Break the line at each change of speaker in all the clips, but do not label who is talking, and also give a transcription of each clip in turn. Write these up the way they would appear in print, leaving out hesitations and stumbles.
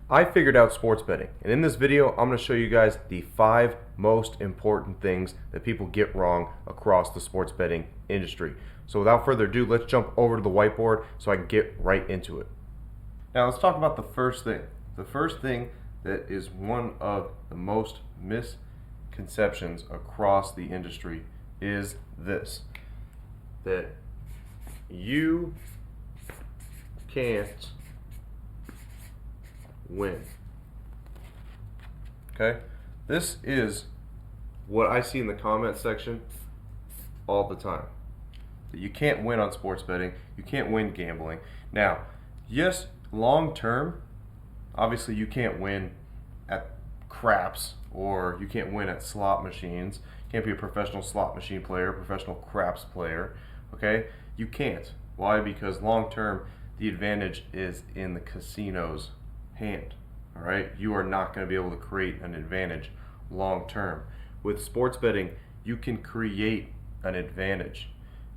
I figured out sports betting, and in this video I'm going to show you guys the 5 most important things that people get wrong across the sports betting industry. So without further ado, let's jump over to the whiteboard so I can get right into it. Now let's talk about the first thing. The first thing that is one of the most misconceptions across the industry is this: that you can't win. Okay? This is what I see in the comment section all the time. That you can't win on sports betting, you can't win gambling. Now, yes, long term, obviously you can't win at craps, or you can't win at slot machines. You can't be a professional slot machine player, professional craps player. Okay? You can't. Why? Because long term, the advantage is in the casino's hand. All right, you are not going to be able to create an advantage long term. With sports betting, you can create an advantage.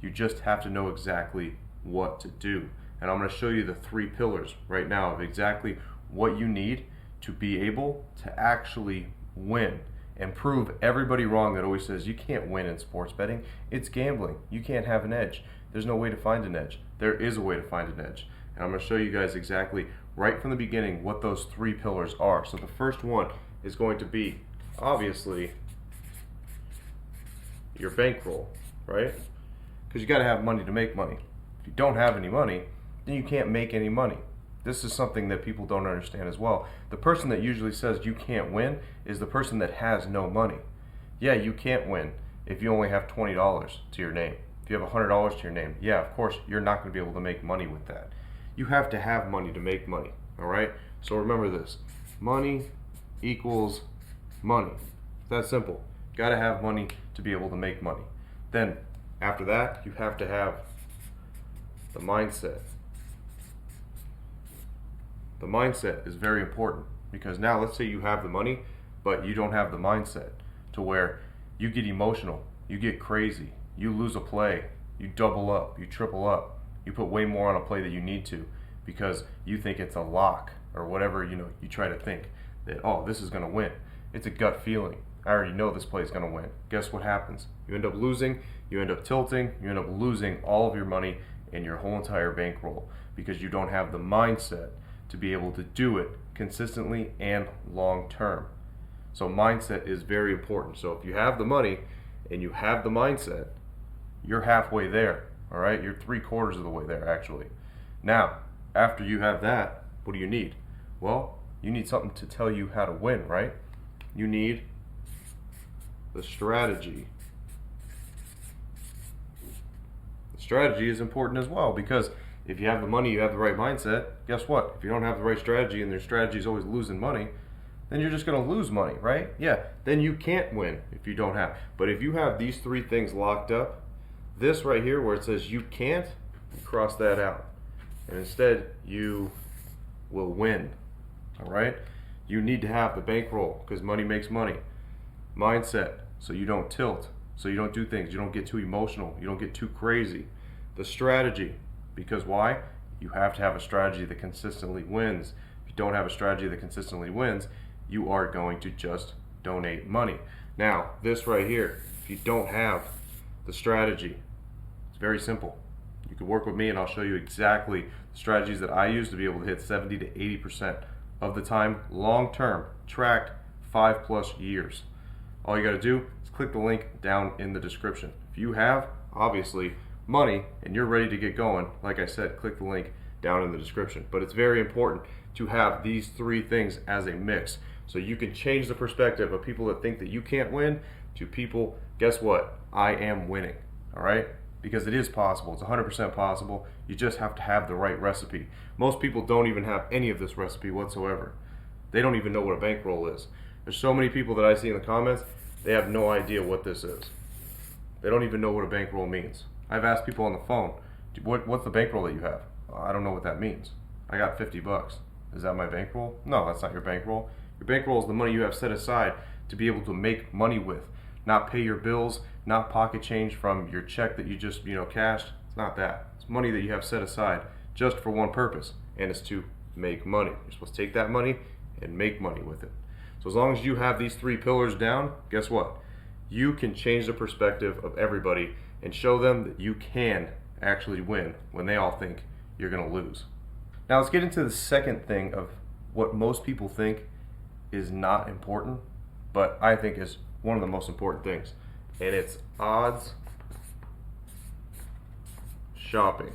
You just have to know exactly what to do. And I'm going to show you the 3 pillars right now of exactly what you need to be able to actually win and prove everybody wrong that always says you can't win in sports betting. It's gambling. You can't have an edge. There's no way to find an edge. There is a way to find an edge. And I'm going to show you guys exactly right from the beginning what those 3 pillars are. So the first one is going to be, obviously, your bankroll, right? Because you got to have money to make money. If you don't have any money, then you can't make any money. This is something that people don't understand as well. The person that usually says you can't win is the person that has no money. Yeah, you can't win if you only have $20 to your name. If you have $100 to your name, yeah, of course, you're not going to be able to make money with that. You have to have money to make money, all right? So remember this: money equals money. It's that simple. You got to have money to be able to make money. Then after that, you have to have the mindset. The mindset is very important, because now let's say you have the money, but you don't have the mindset to where you get emotional, you get crazy, you lose a play, you double up, you triple up. You put way more on a play that you need to because you think it's a lock or whatever, you try to think that, oh, this is going to win. It's a gut feeling. I already know this play is going to win. Guess what happens? You end up losing, you end up tilting, you end up losing all of your money and your whole entire bankroll because you don't have the mindset to be able to do it consistently and long term. So mindset is very important. So if you have the money and you have the mindset, you're halfway there. All right, you're 3/4 of the way there, actually. Now, after you have that, what do you need? Well, you need something to tell you how to win, right? You need the strategy. The strategy is important as well, because if you have the money, you have the right mindset. Guess what? If you don't have the right strategy and your strategy is always losing money, then you're just going to lose money, right? Yeah, then you can't win if you don't have. But if you have these 3 things locked up, this right here where it says you can't, you cross that out. And instead, you will win. All right? You need to have the bankroll, because money makes money. Mindset, so you don't tilt, so you don't do things, you don't get too emotional, you don't get too crazy. The strategy, because why? You have to have a strategy that consistently wins. If you don't have a strategy that consistently wins, you are going to just donate money. Now, this right here, if you don't have the strategy, very simple. You can work with me and I'll show you exactly the strategies that I use to be able to hit 70 to 80% of the time, long term, tracked 5+ years. All you got to do is click the link down in the description. If you have, obviously, money and you're ready to get going, like I said, click the link down in the description. But it's very important to have these 3 things as a mix, so you can change the perspective of people that think that you can't win to people, guess what? I am winning. All right? Because it is possible. It's 100% possible. You just have to have the right recipe. Most people don't even have any of this recipe whatsoever. They don't even know what a bankroll is. There's so many people that I see in the comments, they have no idea what this is. They don't even know what a bankroll means. I've asked people on the phone, what's the bankroll that you have? I don't know what that means. I got $50. Is that my bankroll? No, that's not your bankroll. Your bankroll is the money you have set aside to be able to make money with. Not pay your bills, not pocket change from your check that you just cashed. It's not that. It's money that you have set aside just for one purpose, and it's to make money. You're supposed to take that money and make money with it. So as long as you have these three pillars down, guess what? You can change the perspective of everybody and show them that you can actually win when they all think you're going to lose. Now let's get into the second thing of what most people think is not important, but I think is one of the most important things, and it's odds shopping.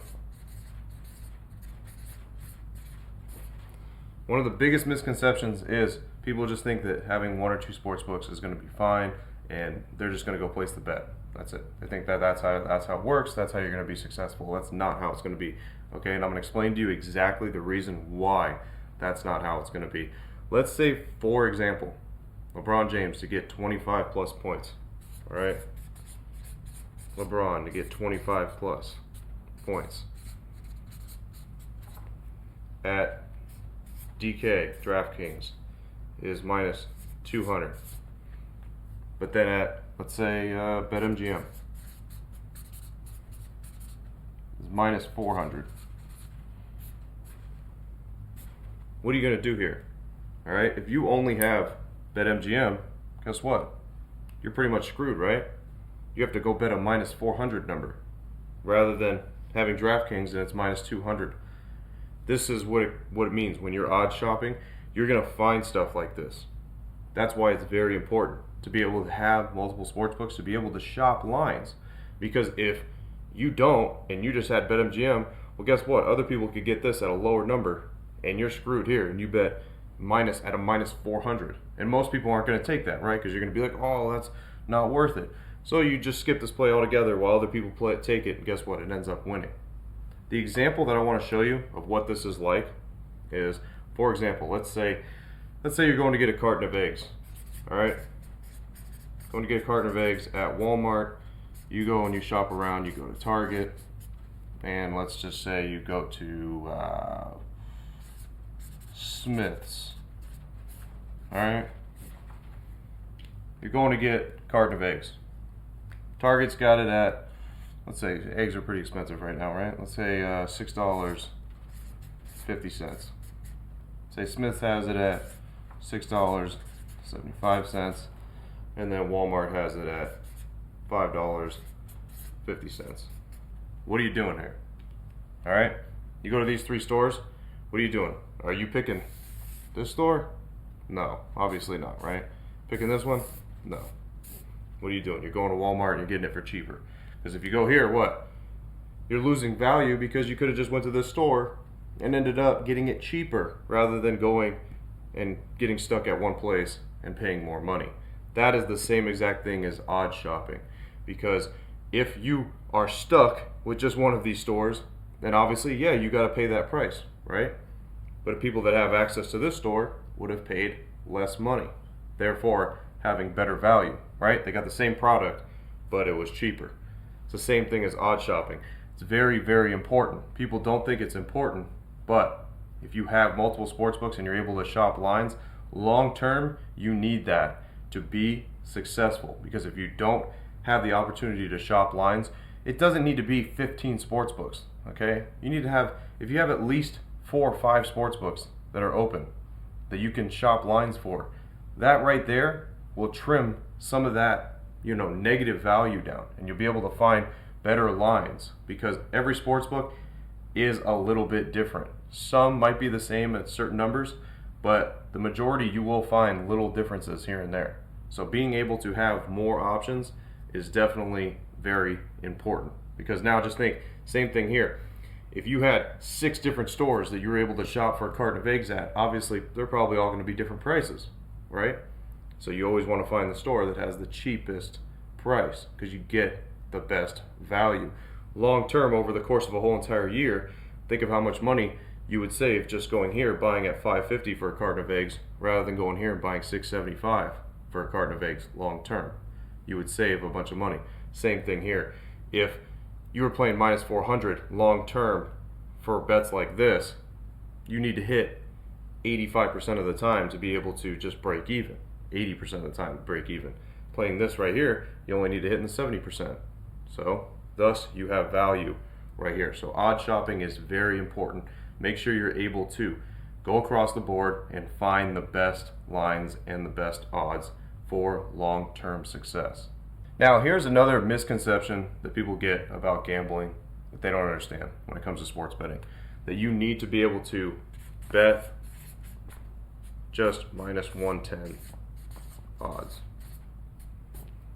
One of the biggest misconceptions is people just think that having one or two sports books is going to be fine and they're just going to go place the bet. That's it. They think that that's how it works. That's how you're going to be successful. That's not how it's going to be. Okay, and I'm going to explain to you exactly the reason why that's not how it's going to be. Let's say, for example, LeBron James to get 25 plus points. All right, LeBron to get 25 plus points at DK DraftKings is minus 200, but then at, let's say, BetMGM is minus 400. What are you going to do here? All right, if you only have BetMGM, guess what? You're pretty much screwed, right? You have to go bet a minus 400 number rather than having DraftKings and it's minus 200. This is what it means when you're odds shopping. You're going to find stuff like this. That's why it's very important to be able to have multiple sports books, to be able to shop lines. Because if you don't and you just had BetMGM, well, guess what? Other people could get this at a lower number and you're screwed here and you bet minus at a minus 400. And most people aren't going to take that, right? Because you're going to be like, oh, that's not worth it. So you just skip this play altogether while other people take it, and guess what? It ends up winning. The example that I want to show you of what this is like is, for example, let's say you're going to get a carton of eggs. All right, going to get a carton of eggs at Walmart. You go and you shop around. You go to Target, and let's just say you go to Smith's. All right, you're going to get a carton of eggs. Target's got it at, let's say, eggs are pretty expensive right now, right? Let's say $6.50. Say Smith has it at $6.75, and then Walmart has it at $5.50. What are you doing here? All right, you go to these three stores. What are you doing? Are you picking this store? No, obviously not, right? Picking this one? No. What are you doing? You're going to Walmart and you're getting it for cheaper. Because if you go here, what? You're losing value because you could have just went to this store and ended up getting it cheaper rather than going and getting stuck at one place and paying more money. That is the same exact thing as odds shopping. Because if you are stuck with just one of these stores, then obviously, yeah, you got to pay that price, right? But people that have access to this store would have paid less money, therefore having better value, right? They got the same product, but it was cheaper. It's the same thing as odd shopping. It's very, very important. People don't think it's important, but if you have multiple sports books and you're able to shop lines, long term, you need that to be successful. Because if you don't have the opportunity to shop lines, it doesn't need to be 15 sports books, okay? You need to have, if you have at least 4 or 5 sports books that are open, that you can shop lines for, that right there will trim some of that, negative value down, and you'll be able to find better lines because every sports book is a little bit different. Some might be the same at certain numbers, but the majority you will find little differences here and there. So being able to have more options is definitely very important, because now just think, same thing here. If you had 6 different stores that you were able to shop for a carton of eggs at, obviously they're probably all going to be different prices, right? So you always want to find the store that has the cheapest price because you get the best value. Long term, over the course of a whole entire year, think of how much money you would save just going here buying at $5.50 for a carton of eggs rather than going here and buying $6.75 for a carton of eggs long term. You would save a bunch of money. Same thing here. If you were playing minus 400 long term for bets like this, you need to hit 85% of the time to be able to just break even. 80% of the time to break even. Playing this right here, you only need to hit in the 70%. So thus you have value right here. So odd shopping is very important. Make sure you're able to Go across the board and find the best lines and the best odds for long-term success. Now, here's another misconception that people get about gambling that they don't understand when it comes to sports betting. That you need to be able to bet just minus 110 odds.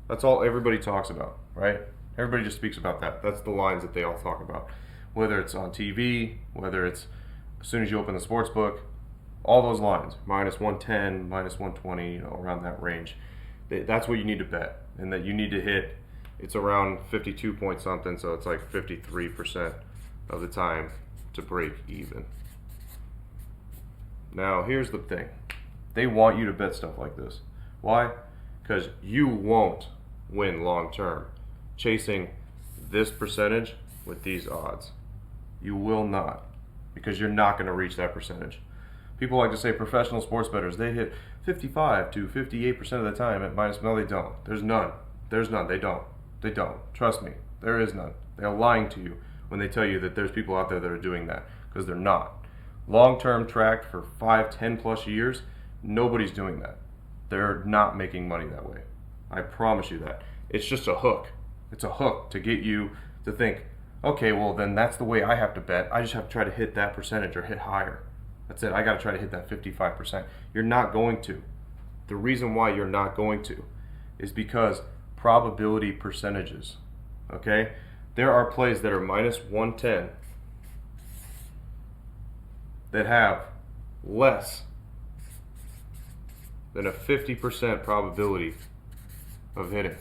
That's all everybody talks about, right? Everybody just speaks about that. That's the lines that they all talk about. Whether it's on TV, whether it's as soon as you open the sports book, all those lines, minus 110, minus 120, around that range. That's what you need to bet, and that you need to hit. It's around 52 point something, so it's like 53% of the time to break even. Now, here's the thing. They want you to bet stuff like this. Why? Because you won't win long term chasing this percentage with these odds. You will not, because you're not going to reach that percentage. People like to say professional sports bettors, they hit 55 to 58% of the time at minus. No, they don't. There's none. There's none. They don't. They don't. Trust me. There is none. They are lying to you when they tell you that there's people out there that are doing that, because they're not. Long-term tracked for 5, 10 plus years, nobody's doing that. They're not making money that way. I promise you that. It's just a hook. It's a hook to get you to think, okay, well then that's the way I have to bet. I just have to try to hit that percentage or hit higher. That's it. I got to try to hit that 55%. You're not going to. The reason why you're not going to is because probability percentages. Okay? There are plays that are minus 110 that have less than a 50% probability of hitting.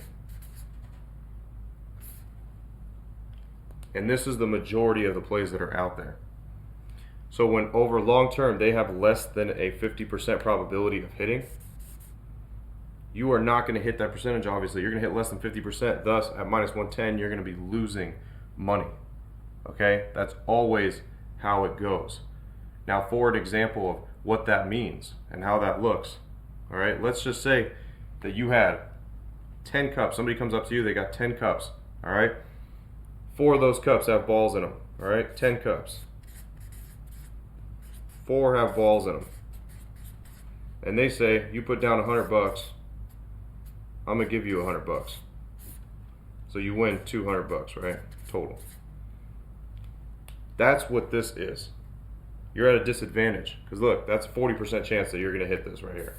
And this is the majority of the plays that are out there. So when over long term they have less than a 50% probability of hitting, you are not going to hit that percentage, obviously. You're going to hit less than 50%. Thus, at minus 110, you're going to be losing money. Okay? That's always how it goes. Now, for an example of what that means and how that looks, all right, let's just say that you had 10 cups. Somebody comes up to you, they got 10 cups, all right? 4 of those cups have balls in them, all right? 10 cups. 4 have balls in them. And they say, you put down $100, I'm gonna give you $100. So you win $200, right? Total. That's what this is. You're at a disadvantage. Because look, that's a 40% chance that you're gonna hit this right here.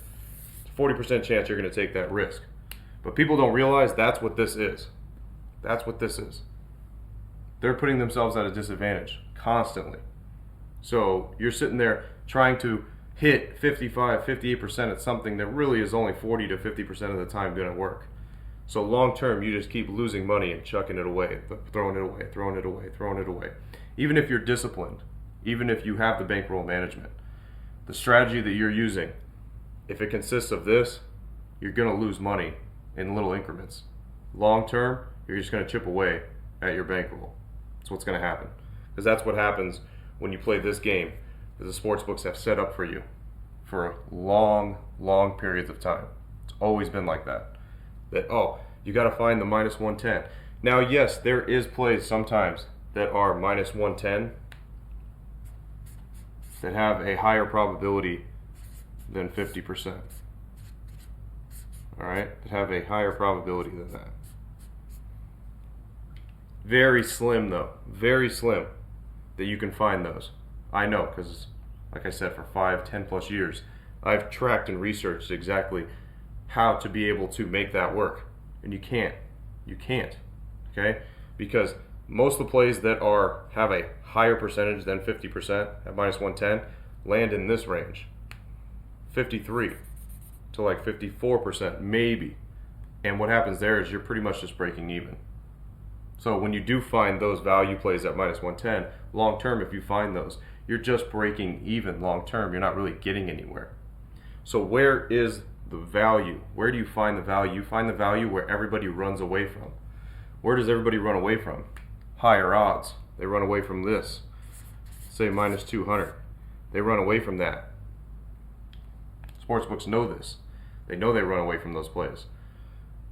It's a 40% chance you're gonna take that risk. But people don't realize that's what this is. That's what this is. They're putting themselves at a disadvantage constantly. So you're sitting there trying to hit 55, 58% at something that really is only 40 to 50% of the time going to work. So long term, you just keep losing money and chucking it away, throwing it away, throwing it away, throwing it away. Even if you're disciplined, even if you have the bankroll management, the strategy that you're using, if it consists of this, you're going to lose money in little increments. Long term, you're just going to chip away at your bankroll. That's what's going to happen. Because that's what happens when you play this game that the sports books have set up for you for long, long periods of time. It's always been like that. That, oh, you got to find the minus 110. Now, yes, there is plays sometimes that are minus 110 that have a higher probability than 50%. All right? That have a higher probability than that. Very slim, though. Very slim that you can find those. I know, because like I said, for 5, 10 plus years, I've tracked and researched exactly how to be able to make that work. And you can't. You can't. Okay? Because most of the plays that have a higher percentage than 50% at minus 110 land in this range. 53 to like 54% maybe. And what happens there is you're pretty much just breaking even. So when you do find those value plays at minus 110, long term, if you find those, you're just breaking even long term. You're not really getting anywhere. So where is the value? Where do you find the value? You find the value where everybody runs away from. Where does everybody run away from? Higher odds. They run away from this. Say minus 200. They run away from that. Sportsbooks know this. They know they run away from those plays.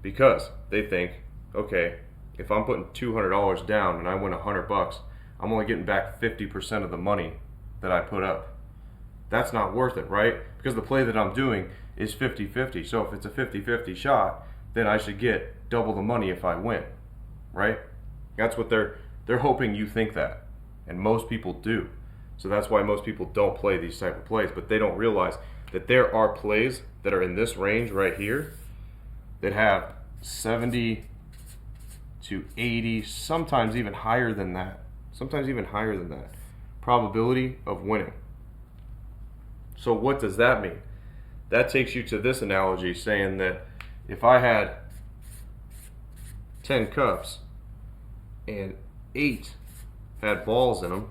Because they think, okay, if I'm putting $200 down and I win $100, I'm only getting back 50% of the money that I put up. That's not worth it, right? Because the play that I'm doing is 50-50. So if it's a 50-50 shot, then I should get double the money if I win, right? That's what they're hoping you think that. And most people do. So that's why most people don't play these type of plays, but they don't realize that there are plays that are in this range right here that have 70 to 80, sometimes even higher than that. Sometimes even higher than that. Probability of winning. So what does that mean? That takes you to this analogy saying that if I had 10 cups and 8 had balls in them,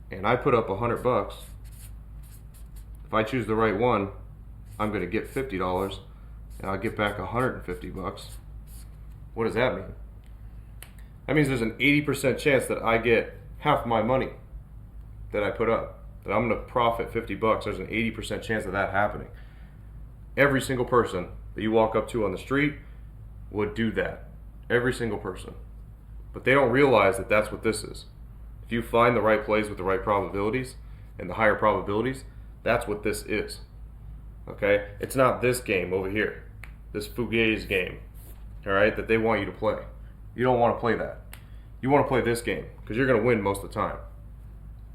and I put up $100, if I choose the right one, I'm going to get $50 and I'll get back $150. What does that mean? That means there's an 80% chance that I get half my money that I put up, that I'm going to profit $50. There's an 80% chance of that happening. Every single person that you walk up to on the street would do that. Every single person. But they don't realize that that's what this is. If you find the right plays with the right probabilities and the higher probabilities, that's what this is. Okay? It's not this game over here, this Fugazi game, all right, that they want you to play. You don't want to play that. You want to play this game because you're going to win most of the time,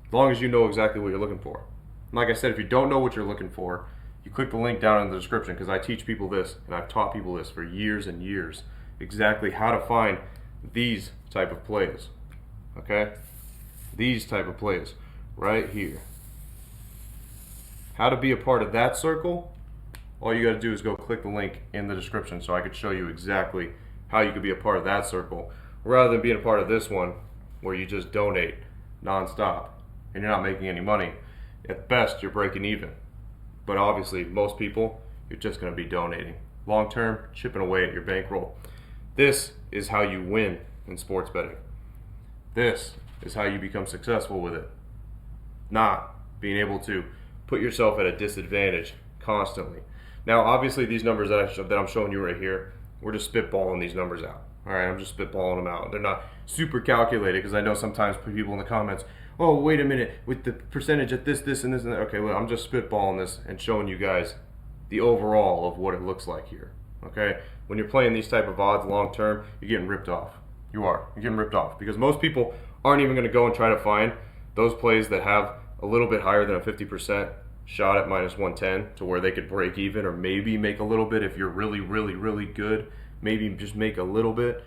as long as you know exactly what you're looking for. And like I said, if you don't know what you're looking for, you click the link down in the description, because I teach people this, and I've taught people this for years and years, exactly how to find these type of plays. Okay? These type of plays right here. How to be a part of that circle, all you got to do is go click the link in the description so I could show you exactly how you could be a part of that circle, rather than being a part of this one where you just donate nonstop and you're not making any money. At best, you're breaking even. But obviously, most people, you're just going to be donating. Long term, chipping away at your bankroll. This is how you win in sports betting. This is how you become successful with it. Not being able to put yourself at a disadvantage constantly. Now, obviously, these numbers that I'm showing you right here, we're just spitballing these numbers out. All right, I'm just spitballing them out. They're not super calculated, because I know sometimes people in the comments, oh, wait a minute, with the percentage at this, and this, and that. Okay, well, I'm just spitballing this and showing you guys the overall of what it looks like here. Okay, when you're playing these type of odds long term, you're getting ripped off. You're getting ripped off, because most people aren't even going to go and try to find those plays that have a little bit higher than a 50% shot at -110, to where they could break even or maybe make a little bit. If you're really, really, really good, maybe just make a little bit.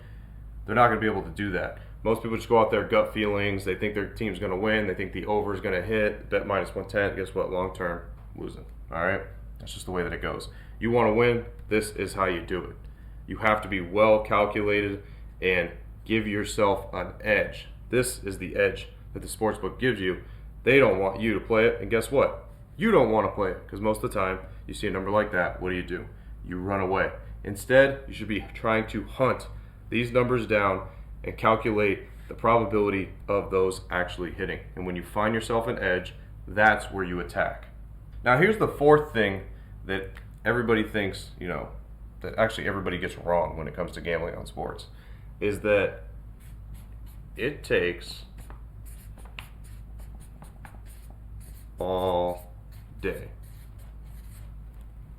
They're not going to be able to do that. Most people just go out there gut feelings. They think their team's going to win. They think the over is going to hit, bet -110. Guess what? Long term, losing. All right? That's just the way that it goes. You want to win, this is how you do it. You have to be well calculated and give yourself an edge. This is the edge that the sportsbook gives you. They don't want you to play it, and guess what? You don't want to play it, because most of the time you see a number like that, what do? You run away. Instead, you should be trying to hunt these numbers down and calculate the probability of those actually hitting. And when you find yourself an edge, that's where you attack. Now, here's the fourth thing that everybody thinks, that actually everybody gets wrong when it comes to gambling on sports, is that it takes all day.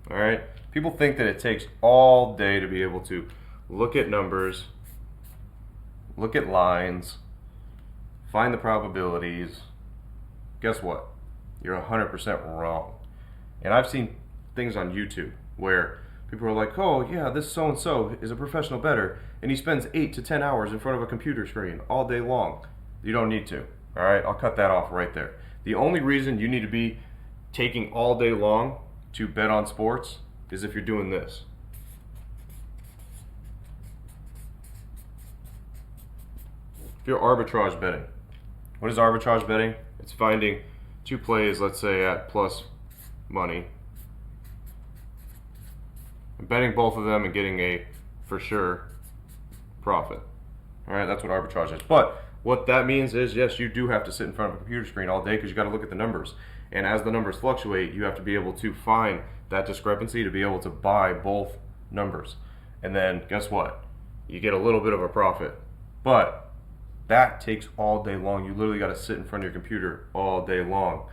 All right? People think that it takes all day to be able to look at numbers, look at lines, find the probabilities. Guess what? You're 100% wrong. And I've seen things on YouTube where people are like, oh yeah, this so-and-so is a professional bettor and he spends 8 to 10 hours in front of a computer screen all day long. You don't need to. All right? I'll cut that off right there. The only reason you need to be taking all day long to bet on sports is if you're doing this. If you're arbitrage betting. What is arbitrage betting? It's finding two plays, let's say at plus money, and betting both of them and getting a for sure profit. All right, that's what arbitrage is. But what that means is, yes, you do have to sit in front of a computer screen all day, because you got to look at the numbers. And as the numbers fluctuate, you have to be able to find that discrepancy to be able to buy both numbers. And then guess what? You get a little bit of a profit. But That takes all day long. You literally got to sit in front of your computer all day long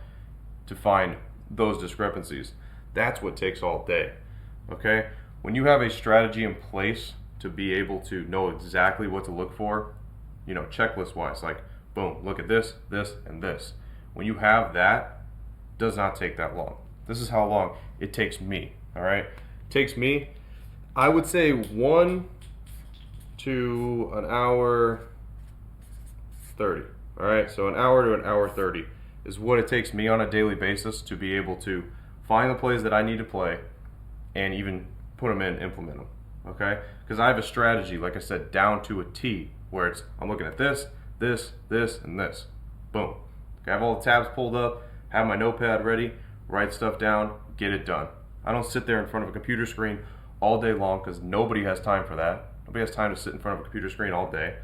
to find those discrepancies. That's what takes all day. Okay? When you have a strategy in place to be able to know exactly what to look for, checklist wise, like boom, look at this, this, and this. When you have that, it does not take that long. This is how long it takes me. All right? It takes me, I would say 1 to an hour 30. All right? So an hour to an hour 30 is what it takes me on a daily basis to be able to find the plays that I need to play and even put them in, implement them. Okay? Because I have a strategy, like I said, down to a T, where I'm looking at this, this, this, and this. Boom. Okay, I have all the tabs pulled up, have my notepad ready, write stuff down, get it done. I don't sit there in front of a computer screen all day long because nobody has time for that. Nobody has time to sit in front of a computer screen all day.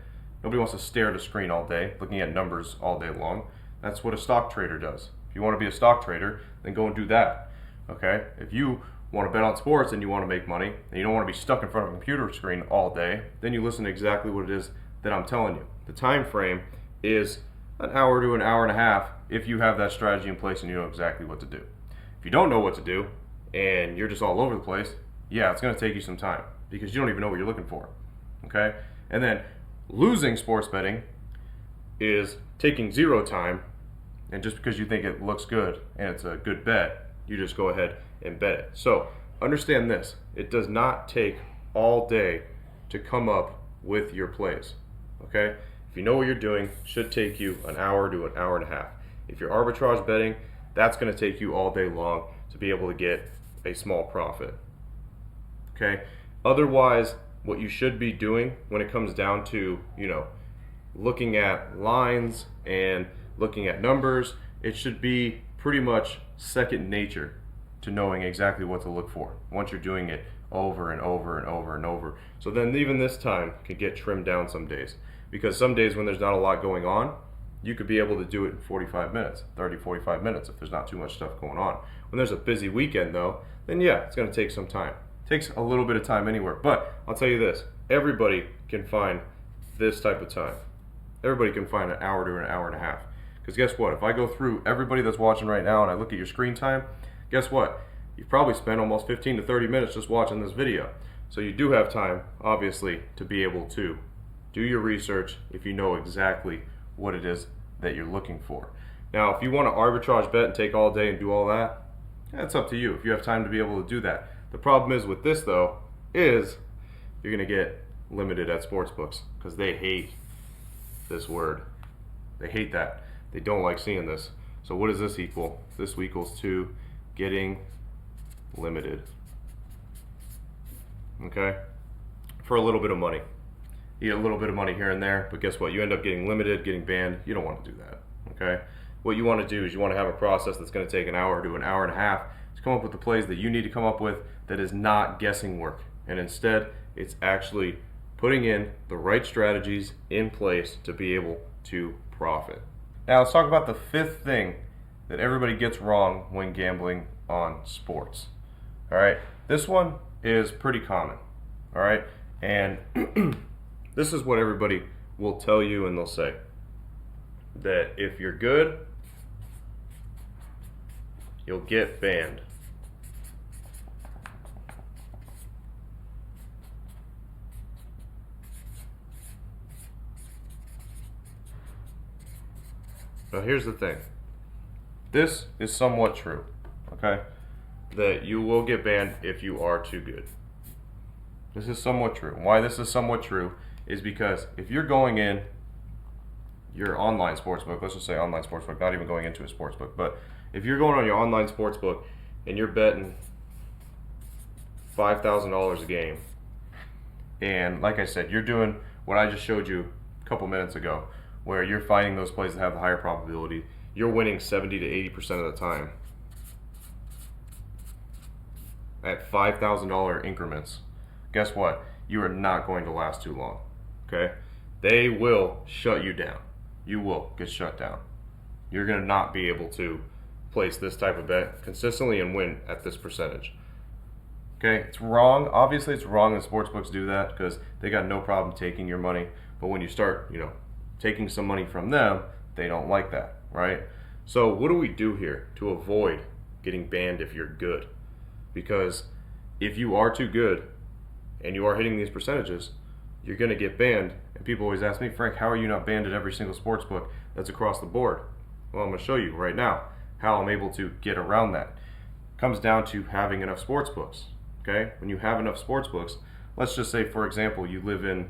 Nobody wants to stare at a screen all day, looking at numbers all day long. That's what a stock trader does. If you want to be a stock trader, then go and do that. Okay? If you want to bet on sports and you want to make money, and you don't want to be stuck in front of a computer screen all day, then you listen to exactly what it is that I'm telling you. The time frame is an hour to an hour and a half if you have that strategy in place and you know exactly what to do. If you don't know what to do and you're just all over the place, yeah, it's going to take you some time because you don't even know what you're looking for. Okay? And then losing sports betting is taking zero time, and just because you think it looks good and it's a good bet, you just go ahead and bet it. So understand this, it does not take all day to come up with your plays. Okay? If you know what you're doing, it should take you an hour to an hour and a half. If you're arbitrage betting, that's going to take you all day long to be able to get a small profit. Okay? Otherwise, what you should be doing when it comes down to, looking at lines and looking at numbers, it should be pretty much second nature to knowing exactly what to look for once you're doing it over and over and over and over. So then even this time could get trimmed down some days, because some days when there's not a lot going on, you could be able to do it in 45 minutes, 30, 45 minutes if there's not too much stuff going on. When there's a busy weekend though, then yeah, it's going to take some time. It takes a little bit of time anywhere, but I'll tell you this, everybody can find this type of time. Everybody can find an hour to an hour and a half. Because guess what? If I go through everybody that's watching right now and I look at your screen time, guess what? You've probably spent almost 15 to 30 minutes just watching this video. So you do have time, obviously, to be able to do your research if you know exactly what it is that you're looking for. Now, if you want to arbitrage bet and take all day and do all that, that's up to you if you have time to be able to do that. The problem is with this, though, is you're going to get limited at sportsbooks because they hate this word. They hate that. They don't like seeing this. So what does this equal? This equals to getting limited. Okay? For a little bit of money. You get a little bit of money here and there, but guess what? You end up getting limited, getting banned. You don't want to do that. Okay? What you want to do is you want to have a process that's going to take an hour to an hour and a half to come up with the plays that you need to come up with that is not guessing work. And instead, it's actually putting in the right strategies in place to be able to profit. Now let's talk about the fifth thing that everybody gets wrong when gambling on sports. All right, this one is pretty common. All right, and this is what everybody will tell you, and they'll say that if you're good, you'll get banned. Now here's the thing. This is somewhat true, okay? That you will get banned if you are too good. This is somewhat true. Why this is somewhat true is because if you're going in your online sportsbook, let's just say online sportsbook, not even going into a sportsbook, but if you're going on your online sportsbook and you're betting $5,000 a game, and like I said, you're doing what I just showed you a couple minutes ago, where you're finding those plays that have the higher probability, you're winning 70 to 80% of the time at $5,000 increments. Guess what? You are not going to last too long. Okay? They will shut you down. You will get shut down. You're going to not be able to place this type of bet consistently and win at this percentage. Okay? It's wrong. Obviously, it's wrong that sportsbooks do that because they got no problem taking your money. But when you start, taking some money from them, they don't like that, right? So what do we do here to avoid getting banned if you're good? Because if you are too good and you are hitting these percentages, you're going to get banned. And people always ask me, Frank, how are you not banned at every single sports book that's across the board? Well, I'm going to show you right now how I'm able to get around that. It comes down to having enough sports books. Okay? When you have enough sports books, let's just say, for example, you live in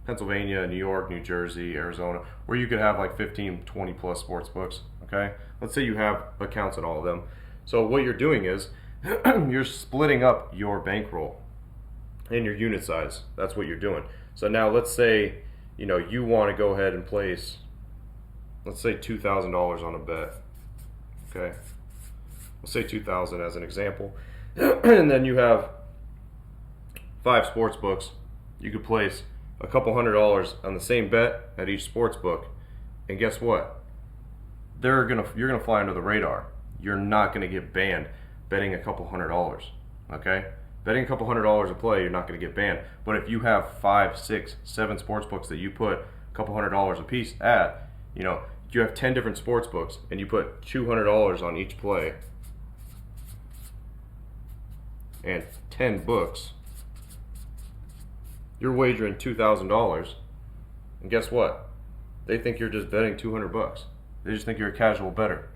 Pennsylvania, New York, New Jersey, Arizona, where you could have like 15, 20 plus sports books. Okay? Let's say you have accounts in all of them. So what you're doing is you're splitting up your bankroll and your unit size. That's what you're doing. So now let's say, you want to go ahead and place, let's say $2,000 on a bet. Okay. Let's say 2,000 as an example. And then you have 5 sports books. You could place a couple $100 on the same bet at each sports book. And guess what? You're gonna fly under the radar. You're not gonna get banned betting a couple $100. Okay? Betting a couple $100 a play, you're not going to get banned. But if you have 5, 6, 7 sports books that you put a couple $100 a piece at, you have 10 different sports books and you put $200 on each play and 10 books, you're wagering $2,000. And guess what? They think you're just betting $200. They just think you're a casual bettor.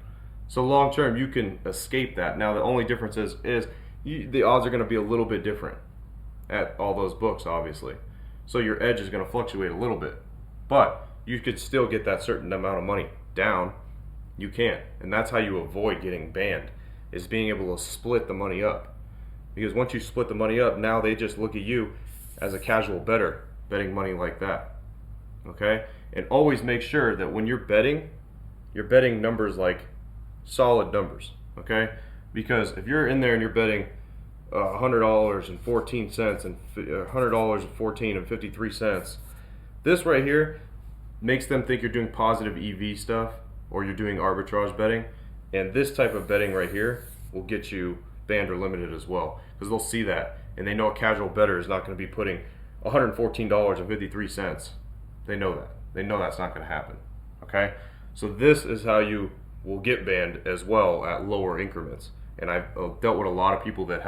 So long term, you can escape that. Now the only difference is the odds are going to be a little bit different at all those books, obviously. So your edge is going to fluctuate a little bit. But you could still get that certain amount of money down. You can. And that's how you avoid getting banned, is being able to split the money up. Because once you split the money up, now they just look at you as a casual bettor, betting money like that. Okay? And always make sure that when you're betting numbers like solid numbers. Okay? Because if you're in there and you're betting $100.14 and $100.14.53, this right here makes them think you're doing positive EV stuff or you're doing arbitrage betting. And this type of betting right here will get you banned or limited as well, because they'll see that and they know a casual bettor is not going to be putting $114.53. They know that. They know that's not going to happen. Okay? So this is how you will get banned as well at lower increments. And I've dealt with a lot of people that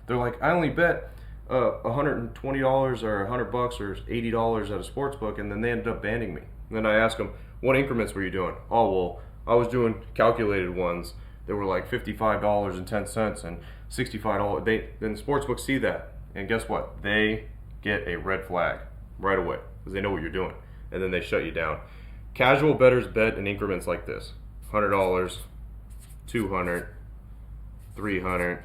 they're like, I only bet $120 or $100 or $80 at a sports book, and then they ended up banning me. And then I ask them, what increments were you doing? Oh, well, I was doing calculated ones that were like $55.10 and $65. Then the sports books see that, and guess what? They get a red flag right away because they know what you're doing, and then they shut you down. Casual bettors bet in increments like this: $100, $200, $300,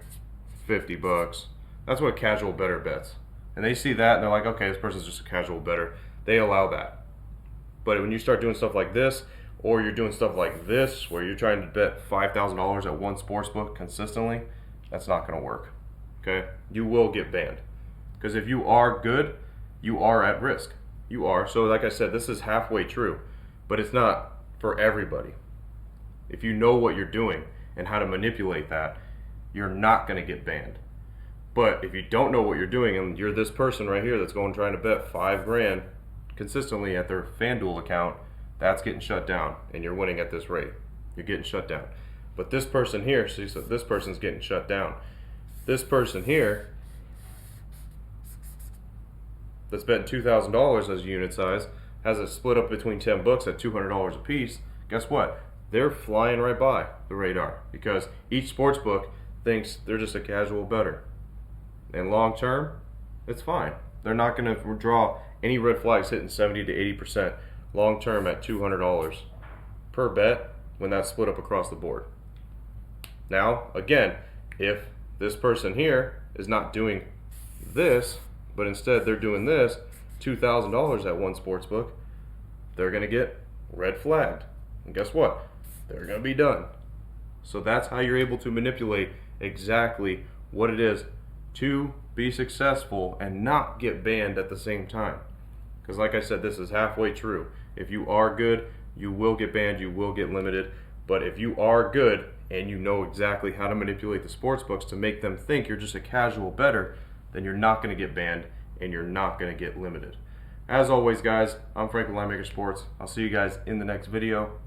$50. That's what a casual bettor bets. And they see that and they're like, okay, this person's just a casual bettor. They allow that. But when you start doing stuff like this, or you're doing stuff like this, where you're trying to bet $5,000 at one sports book consistently, that's not going to work. Okay? You will get banned. Because if you are good, you are at risk. You are. So like I said, this is halfway true. But it's not for everybody. If you know what you're doing and how to manipulate that, you're not going to get banned. But if you don't know what you're doing and you're this person right here that's going trying to bet $5,000 consistently at their FanDuel account, that's getting shut down and you're winning at this rate. You're getting shut down. But this person here, see, so this person's getting shut down. This person here that's betting $2,000 as a unit size has it split up between 10 books at $200 a piece. Guess what? They're flying right by the radar because each sports book thinks they're just a casual bettor. And long term, it's fine. They're not going to draw any red flags hitting 70 to 80% long term at $200 per bet when that's split up across the board. Now, again, if this person here is not doing this, but instead they're doing this, $2,000 at one sports book, they're going to get red flagged. And guess what? They're going to be done. So that's how you're able to manipulate exactly what it is to be successful and not get banned at the same time. Because like I said, this is halfway true. If you are good, you will get banned, you will get limited. But if you are good and you know exactly how to manipulate the sports books to make them think you're just a casual bettor, then you're not going to get banned and you're not going to get limited. As always, guys, I'm Frank with Linemaker Sports. I'll see you guys in the next video.